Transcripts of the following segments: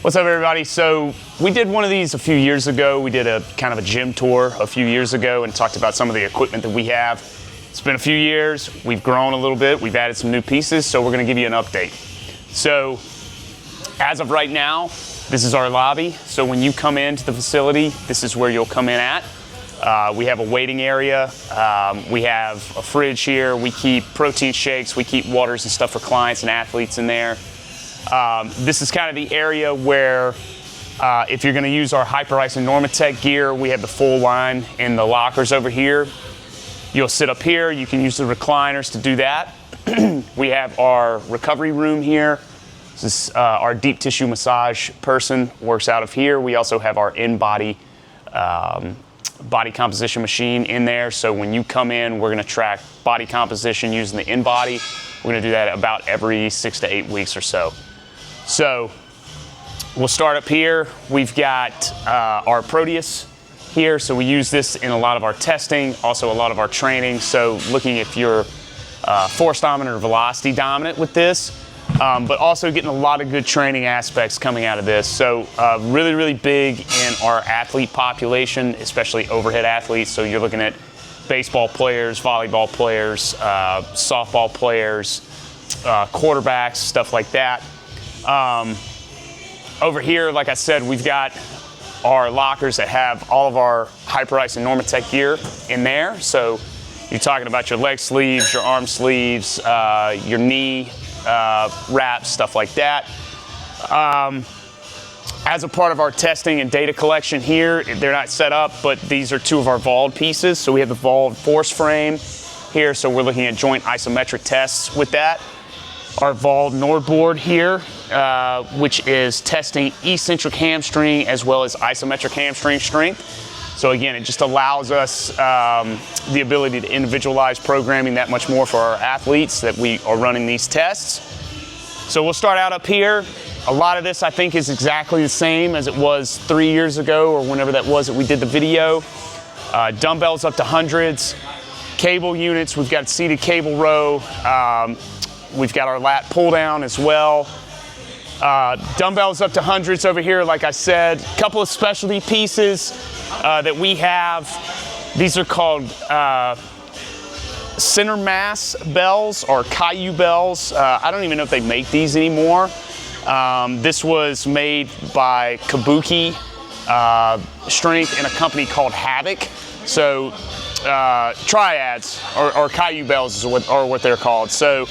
What's up, everybody? So we did one of these a few years ago. We did a kind of a gym tour a few years ago and talked about some of the equipment that we have. It's been a few years. We've grown a little bit. We've added some new pieces, so we're going to give you an update. So as of right now, this is our lobby. So when you come into the facility, this is where you'll come in at. We have a waiting area. We have a fridge here. We keep protein shakes. We keep waters and stuff for clients and athletes in there. This is kind of the area where if you're going to use our Hyperice and Normatec gear, we have the full line in the lockers over here. You'll sit up here. You can use the recliners to do that. We have our recovery room here. This is our deep tissue massage person works out of here. We also have our in-body body composition machine in there. So when you come in, we're going to track body composition using the in-body. We're going to do that about every 6 to 8 weeks or so. So we'll start up here. We've got our Proteus here. So we use this in a lot of our testing, also a lot of our training. So looking if you're force dominant or velocity dominant with this, but also getting a lot of good training aspects coming out of this. So really, really big in our athlete population, especially overhead athletes. So you're looking at baseball players, volleyball players, softball players, quarterbacks, stuff like that. Over here, like I said, we've got our lockers that have all of our Hyperice and Normatec gear in there. So you're talking about your leg sleeves, your arm sleeves, your knee wraps, stuff like that. As a part of our testing and data collection here, they're not set up, but these are two of our Vald pieces. So we have the Vald force frame here, so we're looking at joint isometric tests with that. Our Vald Nordboard here, which is testing eccentric hamstring as well as isometric hamstring strength. So again, it just allows us the ability to individualize programming that much more for our athletes that we are running these tests. So we'll start out up here. A lot of this, I think, is exactly the same as it was 3 years ago or whenever that was that we did the video. Dumbbells up to hundreds, cable units. We've got seated cable row. We've got our lat pull down as well. Dumbbells up to hundreds over here, like I said. A couple of specialty pieces that we have. These are called center mass bells or Caillou bells. I don't even know if they make these anymore. This was made by Kabuki Strength and a company called Havoc. So triads or Caillou bells are what they're called. So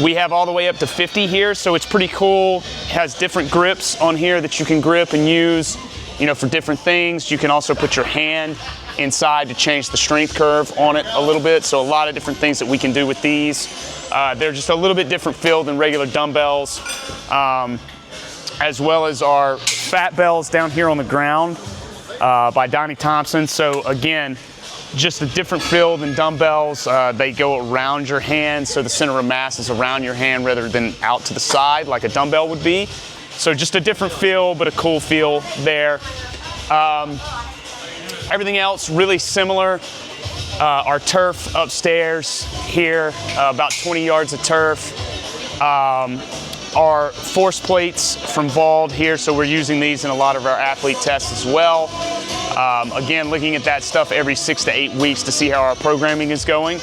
we have all the way up to 50 here, so it's pretty cool. It has different grips on here that you can grip and use, you know, for different things. You can also put your hand inside to change the strength curve on it a little bit. So a lot of different things that we can do with these. They're just a little bit different feel than regular dumbbells, as well as our fat bells down here on the ground by Donnie Thompson. So again, just a different feel than dumbbells. They go around your hand, so the center of mass is around your hand rather than out to the side like a dumbbell would be. So just a different feel, but a cool feel there. Everything else really similar. Our turf upstairs here, about 20 yards of turf. Our force plates from Vald here, so we're using these in a lot of our athlete tests as well. Again, looking at that stuff every 6 to 8 weeks to see how our programming is going.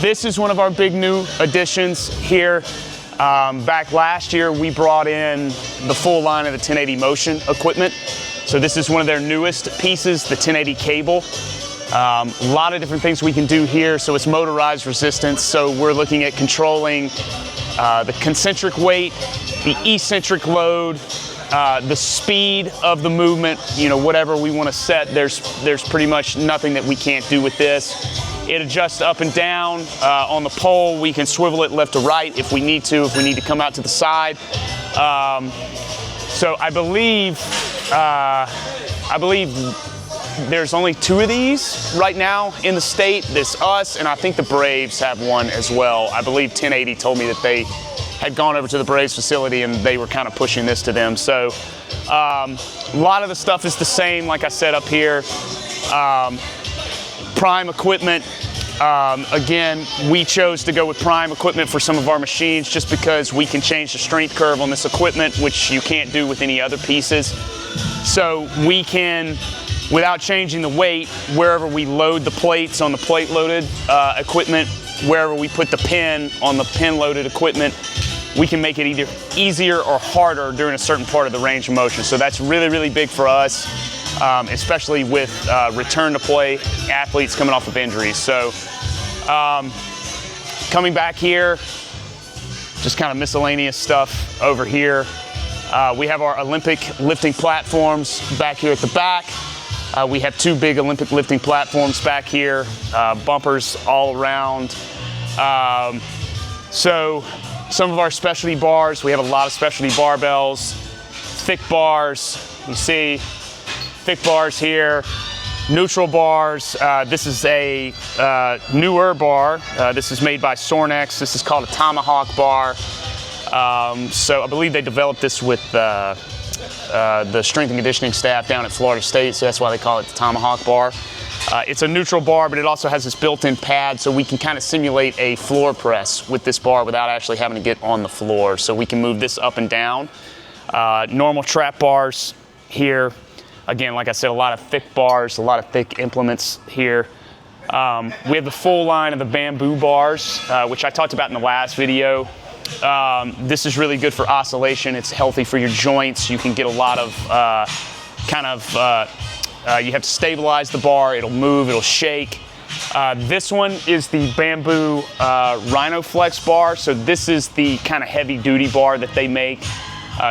This is one of our big new additions here. Back last year, we brought in the full line of the 1080 motion equipment. So this is one of their newest pieces, the 1080 cable. A lot of different things we can do here. So it's motorized resistance. So we're looking at controlling the concentric weight, the eccentric load, the speed of the movement, you know, whatever we want to set, there's pretty much nothing that we can't do with this. It adjusts up and down. On the pole, we can swivel it left to right if we need to come out to the side. So I believe there's only 2 of these right now in the state. There's us, and I think the Braves have one as well. I believe 1080 told me that they had gone over to the Braves facility and they were kind of pushing this to them. So a lot of the stuff is the same, like I said up here. Prime equipment Again, we chose to go with prime equipment for some of our machines just because we can change the strength curve on this equipment, which you can't do with any other pieces. So we can, without changing the weight, wherever we load the plates on the plate loaded equipment, wherever we put the pin on the pin loaded equipment, we can make it either easier or harder during a certain part of the range of motion. So that's really, really big for us, especially with return to play athletes coming off of injuries. So coming back here, just kind of miscellaneous stuff over here. We have our Olympic lifting platforms back here at the back. We have 2 big Olympic lifting platforms back here, bumpers all around. So some of our specialty bars, we have a lot of specialty barbells, thick bars, you see thick bars here, neutral bars. This is a newer bar. This is made by Sornex. This is called a Tomahawk bar. So I believe they developed this with the strength and conditioning staff down at Florida State, so that's why they call it the Tomahawk bar. It's a neutral bar, but it also has this built-in pad, so we can kind of simulate a floor press with this bar without actually having to get on the floor. So we can move this up and down. Normal trap bars here. Again, like I said, a lot of thick bars, a lot of thick implements here. We have the full line of the bamboo bars, which I talked about in the last video. This is really good for oscillation. It's healthy for your joints. You can get a lot of you have to stabilize the bar. It'll move, it'll shake. This one is the bamboo Rhinoflex bar. So this is the kind of heavy duty bar that they make.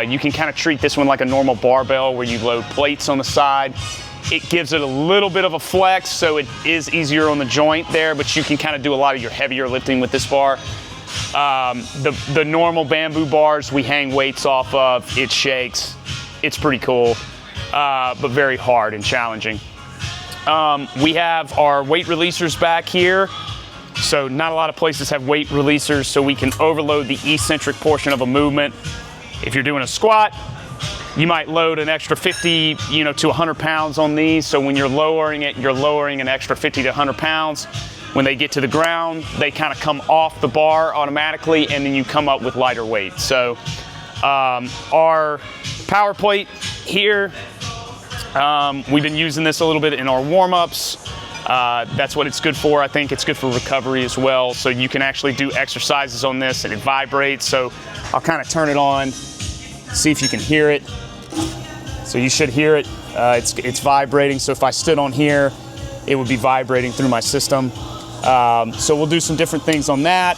You can kind of treat this one like a normal barbell where you load plates on the side. It gives it a little bit of a flex, so it is easier on the joint there, but you can kind of do a lot of your heavier lifting with this bar. The normal bamboo bars we hang weights off of, it shakes. It's pretty cool, but very hard and challenging. We have our weight releasers back here. So not a lot of places have weight releasers, so we can overload the eccentric portion of a movement. If you're doing a squat, you might load an extra 50, to 100 pounds on these. So when you're lowering it, you're lowering an extra 50 to 100 pounds. When they get to the ground, they kind of come off the bar automatically, and then you come up with lighter weight. So our power plate here, we've been using this a little bit in our warm-ups. That's what it's good for. I think it's good for recovery as well. So you can actually do exercises on this, and it vibrates. So I'll kind of turn it on, see if you can hear it. So you should hear it. It's vibrating. So if I stood on here, it would be vibrating through my system. So we'll do some different things on that.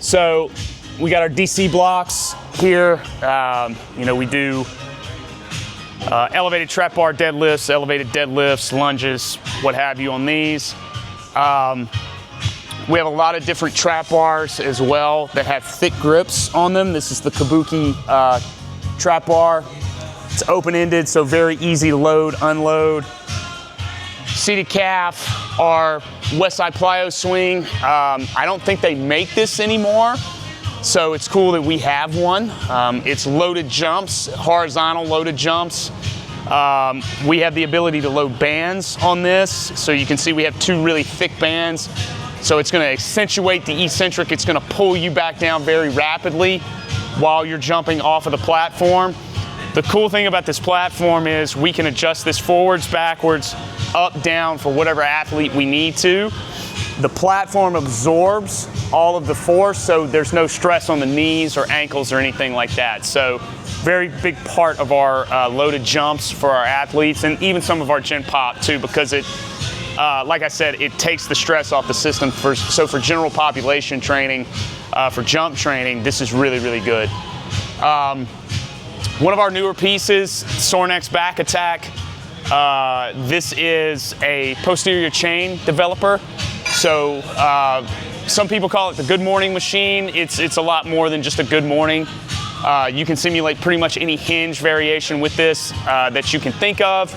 So we got our DC blocks here. We do elevated trap bar deadlifts, elevated deadlifts, lunges, what have you on these. We have a lot of different trap bars as well that have thick grips on them. This is the Kabuki trap bar. It's open-ended, so very easy to load, unload. Seated calf, our Westside Plyo swing. I don't think they make this anymore, so it's cool that we have one. It's loaded jumps, horizontal loaded jumps. We have the ability to load bands on this, so you can see we have 2 really thick bands. So it's going to accentuate the eccentric. It's going to pull you back down very rapidly while you're jumping off of the platform. The cool thing about this platform is we can adjust this forwards, backwards, up, down for whatever athlete we need to. The platform absorbs all of the force, so there's no stress on the knees or ankles or anything like that. So very big part of our loaded jumps for our athletes, and even some of our gen pop too, because it, like I said, it takes the stress off the system. So for general population training, for jump training, this is really, really good. One of our newer pieces, Sornex Back Attack. This is a posterior chain developer. So some people call it the good morning machine. It's a lot more than just a good morning. You can simulate pretty much any hinge variation with this that you can think of.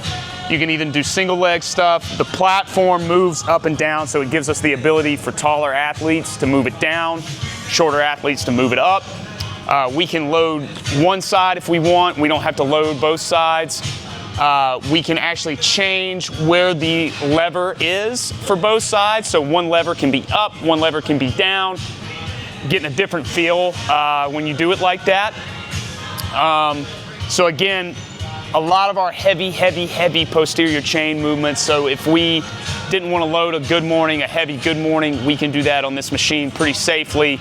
You can even do single leg stuff. The platform moves up and down, so it gives us the ability for taller athletes to move it down, shorter athletes to move it up. We can load one side if we want. We don't have to load both sides. We can actually change where the lever is for both sides. So one lever can be up, one lever can be down, getting a different feel when you do it like that. So again, a lot of our heavy posterior chain movements. So if we didn't want to load a good morning, a heavy good morning, we can do that on this machine pretty safely.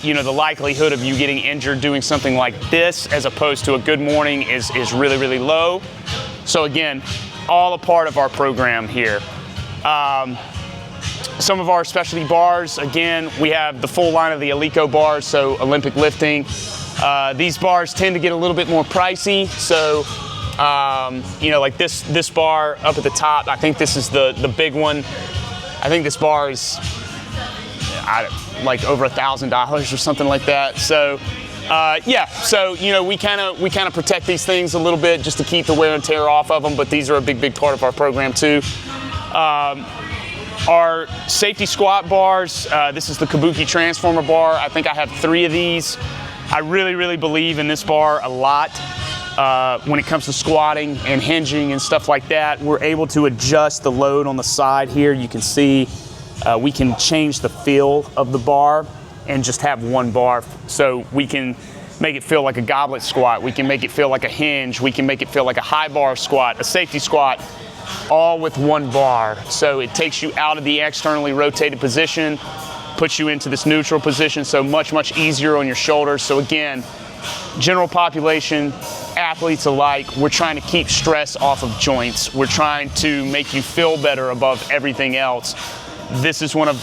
You know, the likelihood of you getting injured doing something like this as opposed to a good morning is really, really low. So again, all a part of our program here. Some of our specialty bars, again, we have the full line of the Alico bars, so Olympic lifting. These bars tend to get a little bit more pricey, so you know, like this bar up at the top, I think this is the big one. I think this bar is like over $1,000 or something like that. So yeah, so you know, we kind of protect these things a little bit just to keep the wear and tear off of them, but these are a big part of our program too. Our safety squat bars, this is the Kabuki transformer bar. I think I have 3 of these. I really believe in this bar a lot when it comes to squatting and hinging and stuff like that. We're able to adjust the load on the side here. You can see we can change the feel of the bar and just have one bar. So we can make it feel like a goblet squat. We can make it feel like a hinge. We can make it feel like a high bar squat, a safety squat, all with one bar. So it takes you out of the externally rotated position, puts you into this neutral position, so much easier on your shoulders. So again, general population, athletes alike, we're trying to keep stress off of joints. We're trying to make you feel better above everything else. This is one of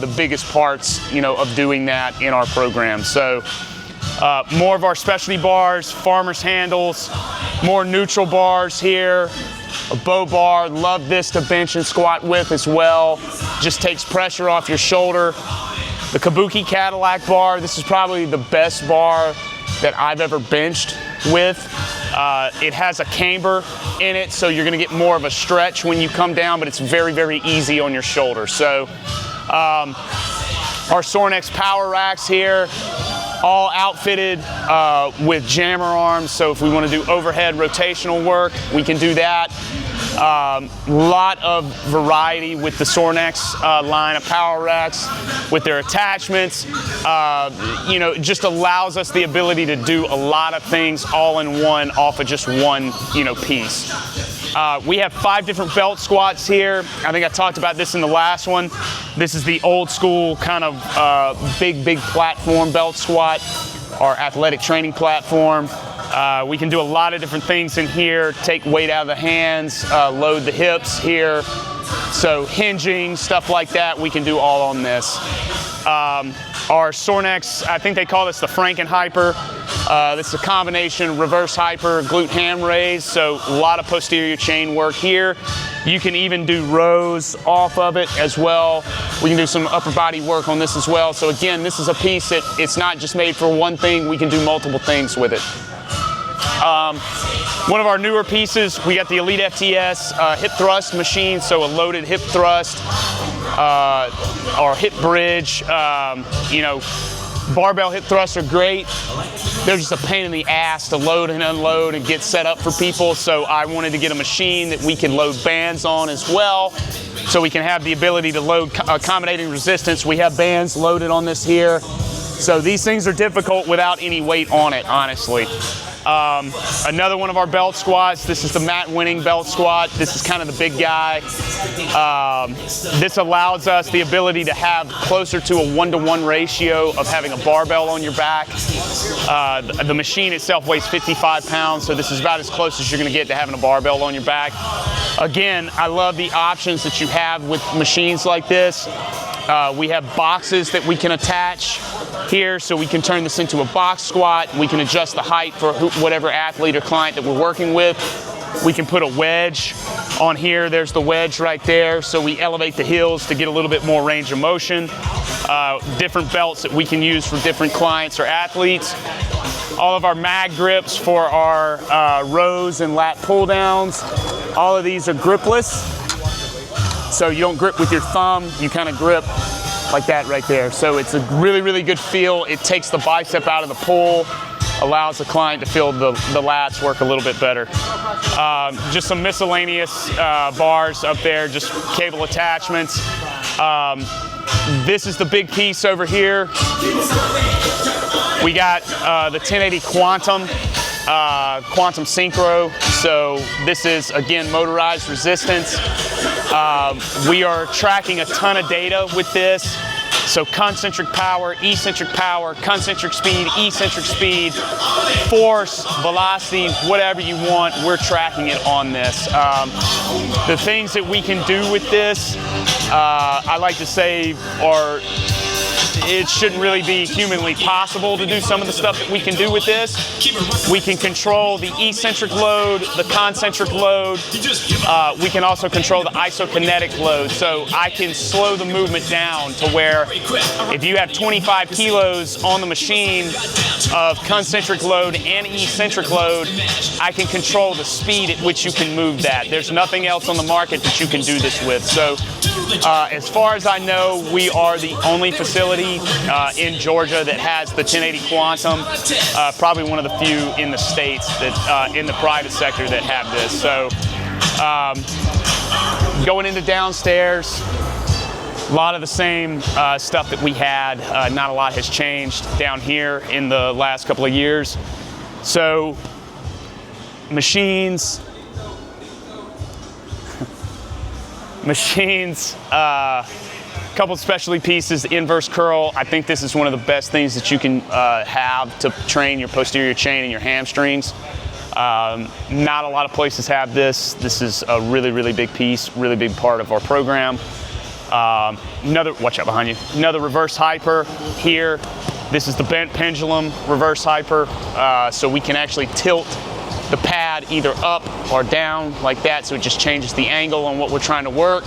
the biggest parts, you know, of doing that in our program. So more of our specialty bars, farmer's handles, more neutral bars here, a bow bar. Love this to bench and squat with as well. Just takes pressure off your shoulder. The Kabuki Cadillac bar, this is probably the best bar that I've ever benched with. It has a camber in it, so you're gonna get more of a stretch when you come down, but it's very easy on your shoulder. So our Sornex power racks here, all outfitted with jammer arms. So if we want to do overhead rotational work, we can do that. Lot of variety with the Sornex line of power racks with their attachments. You know, it just allows us the ability to do a lot of things all in one off of just one, you know, piece. We have 5 different belt squats here. I think I talked about this in the last one. This is the old school kind of big platform belt squat, our athletic training platform. We can do a lot of different things in here, take weight out of the hands, load the hips here. So hinging, stuff like that, we can do all on this. Our Sornex, I think they call this the Frankenhyper. This is a combination reverse hyper glute ham raise, so a lot of posterior chain work here. You can even do rows off of it as well. We can do some upper body work on this as well. So again, this is a piece that it's not just made for one thing, we can do multiple things with it. One of our newer pieces, we got the Elite FTS hip thrust machine, so a loaded hip thrust, our hip bridge. You know, barbell hip thrusts are great. They're just a pain in the ass to load and unload and get set up for people, so I wanted to get a machine that we can load bands on as well, so we can have the ability to load accommodating resistance. We have bands loaded on this here. So these things are difficult without any weight on it, honestly. Another one of our belt squats, this is the mat winning belt squat. This is kind of the big guy. This allows us the ability to have closer to a 1-to-1 ratio of having a barbell on your back. The machine itself weighs 55 pounds, so this is about as close as you're gonna get to having a barbell on your back. Again, I love the options that you have with machines like this. We have boxes that we can attach here, so we can turn this into a box squat. We can adjust the height for whatever athlete or client that we're working with. We can put a wedge on here. There's the wedge right there. So we elevate the heels to get a little bit more range of motion. Different belts that we can use for different clients or athletes. All of our mag grips for our rows and lat pull downs. All of these are gripless. So you don't grip with your thumb, you kind of grip like that right there. So it's a really good feel. It takes the bicep out of the pull. allows the client to feel the lats work a little bit better. Just some miscellaneous bars up there, just cable attachments. This is the big piece over here. We got the 1080 Quantum Synchro. So this is, again, motorized resistance. We are tracking a ton of data with this. So concentric power, eccentric power, concentric speed, eccentric speed, force, velocity, whatever you want, we're tracking it on this. The things that we can do with this, I like to say, are it shouldn't really be humanly possible to do some of the stuff that we can do with this. We can control the eccentric load, the concentric load. We can also control the isokinetic load. So I can slow the movement down to where if you have 25 kilos on the machine of concentric load and eccentric load, I can control the speed at which you can move that. There's nothing else on the market that you can do this with. So as far as I know, we are the only facility in Georgia that has the 1080 Quantum, probably one of the few in the States that in the private sector that have this. So going into downstairs, a lot of the same stuff that we had. Not a lot has changed down here in the last couple of years. So machines, couple of specialty pieces, the inverse curl. I think this is one of the best things that you can have to train your posterior chain and your hamstrings. Not a lot of places have this. This is a really, really big piece, really big part of our program. Watch out behind you. Another reverse hyper here. This is the bent pendulum reverse hyper. So we can actually tilt the pad either up or down like that, so it just changes the angle on what we're trying to work.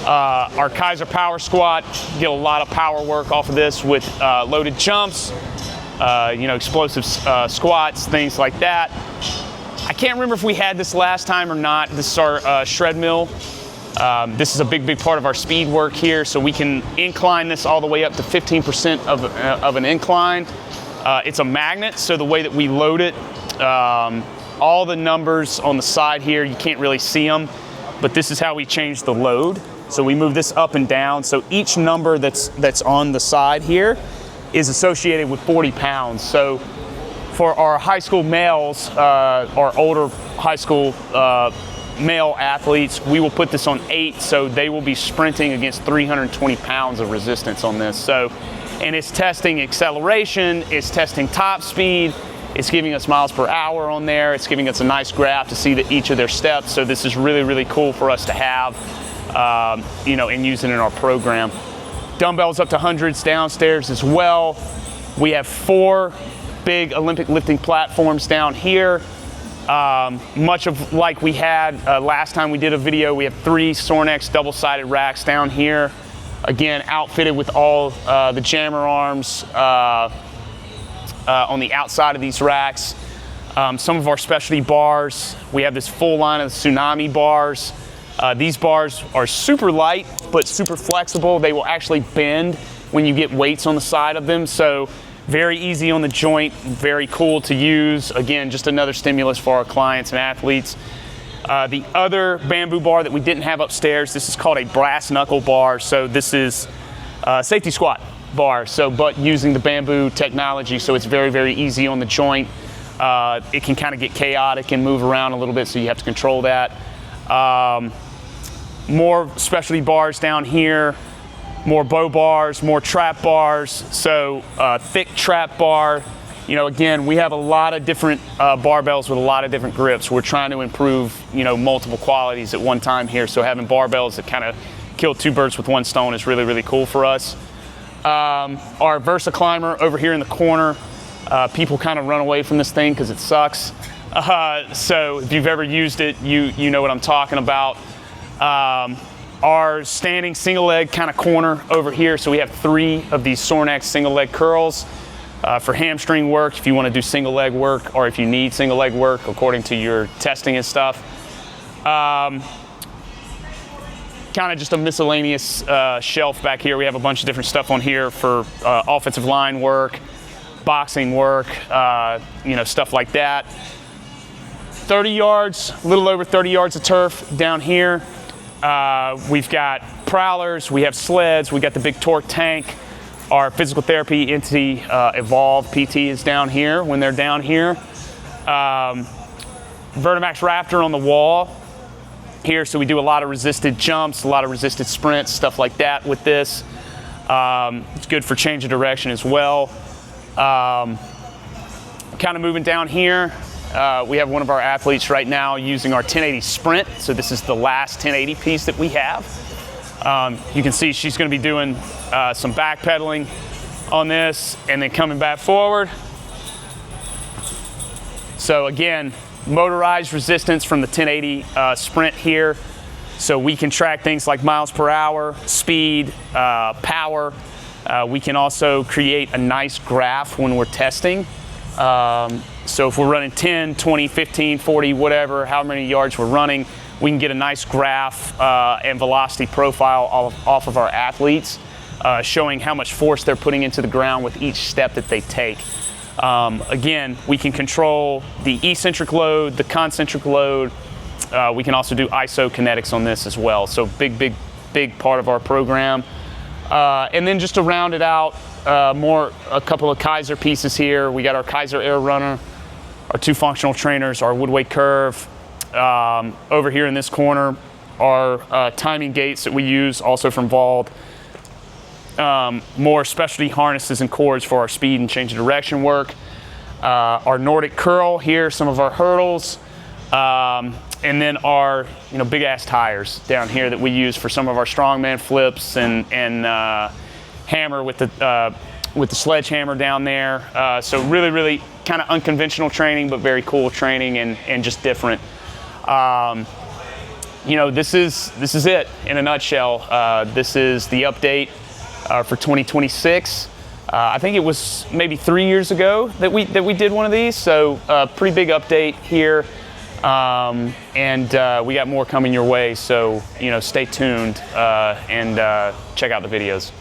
Our Kaiser power squat, get a lot of power work off of this with loaded jumps, explosive squats, things like that. I can't remember if we had this last time or not. This is our shred mill. This is a big part of our speed work here, so we can incline this all the way up to 15% of an incline. It's a magnet, so the way that we load it, all the numbers on the side here, you can't really see them, but this is how we change the load. So we move this up and down. So each number that's on the side here is associated with 40 pounds. So for our high school males, our older high school male athletes, we will put this on 8, so they will be sprinting against 320 pounds of resistance on this. So, and it's testing acceleration, it's testing top speed, it's giving us miles per hour on there, it's giving us a nice graph to see each of their steps. So this is really, really cool for us to have, and use it in our program. Dumbbells up to hundreds downstairs as well. We have 4 big Olympic lifting platforms down here. Much of like we had last time we did a video, we have 3 Sornex double-sided racks down here. Again, outfitted with all the jammer arms on the outside of these racks. Some of our specialty bars, we have this full line of Tsunami bars. These bars are super light, but super flexible. They will actually bend when you get weights on the side of them. So very easy on the joint, very cool to use. Again, just another stimulus for our clients and athletes. The other bamboo bar that we didn't have upstairs, this is called a brass knuckle bar. So this is a safety squat bar, but using the bamboo technology, so it's very, very easy on the joint. It can kind of get chaotic and move around a little bit, so you have to control that. More specialty bars down here, more bow bars, more trap bars. So thick trap bar. Again, we have a lot of different barbells with a lot of different grips. We're trying to improve, multiple qualities at one time here. So having barbells that kind of kill 2 birds with 1 stone is really, really cool for us. Our Versa Climber over here in the corner. People kind of run away from this thing because it sucks. So if you've ever used it, you know what I'm talking about. Our standing single leg kind of corner over here. So we have 3 of these Sornex single leg curls for hamstring work, if you want to do single leg work, or if you need single leg work according to your testing and stuff. Kind of just a miscellaneous shelf back here. We have a bunch of different stuff on here for offensive line work. boxing work, stuff like that. 30 yards, a little over 30 yards of turf down here. We've got prowlers, we have sleds, we got the big torque tank. Our physical therapy entity, Evolve PT, is down here when they're down here. Vertimax Raptor on the wall here, so we do a lot of resisted jumps, a lot of resisted sprints, stuff like that with this. It's good for change of direction as well. Kind of moving down here, we have one of our athletes right now using our 1080 sprint. So this is the last 1080 piece that we have. You can see she's going to be doing some backpedaling on this and then coming back forward. So again, motorized resistance from the 1080 sprint here. So we can track things like miles per hour, speed, power. We can also create a nice graph when we're testing. So if we're running 10, 20, 15, 40, whatever, how many yards we're running, we can get a nice graph and velocity profile off of our athletes, showing how much force they're putting into the ground with each step that they take. Again, we can control the eccentric load, the concentric load. We can also do isokinetics on this as well. So big part of our program. And then just to round it out, a couple of Kaiser pieces here. We got our Kaiser Air Runner, our 2 functional trainers, our woodway curve. Over here in this corner, our timing gates that we use, also from Evolve. More specialty harnesses and cords for our speed and change of direction work. Our Nordic curl here, some of our hurdles. And then our big ass tires down here that we use for some of our strongman flips and hammer with the sledgehammer down there. So really kind of unconventional training, but very cool training and just different. This is it in a nutshell. This is the update for 2026. I think it was maybe 3 years ago that we did one of these. So pretty big update here. And we got more coming your way, so stay tuned and check out the videos.